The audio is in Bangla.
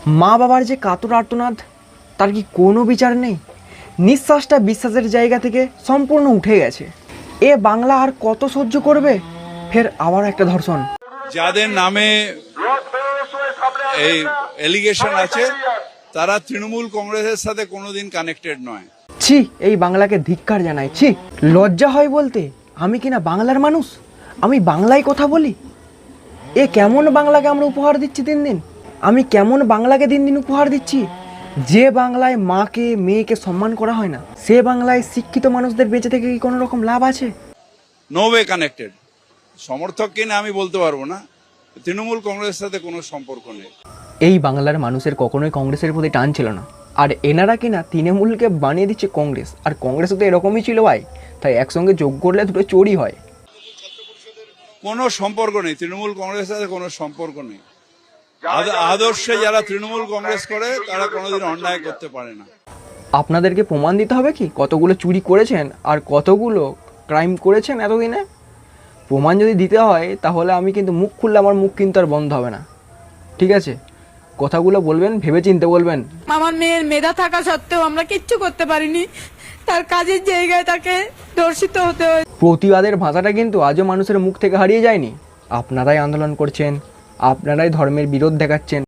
মা বাবার যে কাতর আর্তনাদ, তার কি কোনো বিচার নেই? নিঃশ্বাসটা বিশ্বাসের জায়গা থেকে সম্পূর্ণ উঠে গেছে। এ বাংলা আর কত সহ্য করবে? ফের আবার একটা ধর্ষণ। যাদের নামে এই এলিগেশন আছে তারা তৃণমূল কংগ্রেসের সাথে কোনোদিন কানেক্টেড নয়। ছি, এই বাংলাকে ধিক্কার জানাই। ছি, লজ্জা হয় বলতে আমি কিনা বাংলার মানুষ, আমি বাংলায় কথা বলি। এ কেমন বাংলাকে আমরা উপহার দিচ্ছি দিন দিন? আমি কেমন বাংলাকে দিন দিন উপহার দিচ্ছি? যে বাংলায় মাকে মেয়েকে সম্মান করা হয় না, সে বাংলায় শিক্ষিত মানুষদের বেঁচে থেকে কি কোনো রকম লাভ আছে? No way connected. সমর্থক কিনা আমি বলতে পারবো না, তৃণমূল কংগ্রেসের সাথে কোনো সম্পর্ক নেই। এই বাংলার মানুষের কখনোই কংগ্রেসের প্রতি টান ছিল না, আর এনারা কিনা তৃণমূলকে বানিয়ে দিচ্ছে কংগ্রেস। আর কংগ্রেসও তো এরকমই ছিল ভাই, তাই একসঙ্গে যোগ করলে দুটো চোরই হয়। কোনো সম্পর্ক নেই, তৃণমূল কংগ্রেসের সাথে কোনো সম্পর্ক নেই। আদর্শে যারা তৃণমূল কংগ্রেস করে তারা কোনোদিন অন্যায় করতে পারে না। আপনাদেরকে প্রমাণ দিতে হবে কি কতগুলো চুরি করেছেন আর কতগুলো ক্রাইম করেছেন এতদিনে? প্রমাণ যদি দিতে হয় তাহলে আমি কিন্তু মুখ খুললে আমার মুখ কিন্তু আর বন্ধ হবে না, ঠিক আছে? কথাগুলো বলবেন ভেবে চিনতে বলবেন। আমার মেয়ের মেধা থাকা সত্ত্বেও আমরা কিচ্ছু করতে পারিনি, তার কাজের জায়গায় তাকে ধর্ষিত হতে হয়। প্রতিবাদের ভাষাটা কিন্তু আজও মানুষের মুখ থেকে হারিয়ে যায়নি। আপনারাই আন্দোলন করছেন, আপনারাই ধর্মের বিরোধ দেখাচ্ছেন।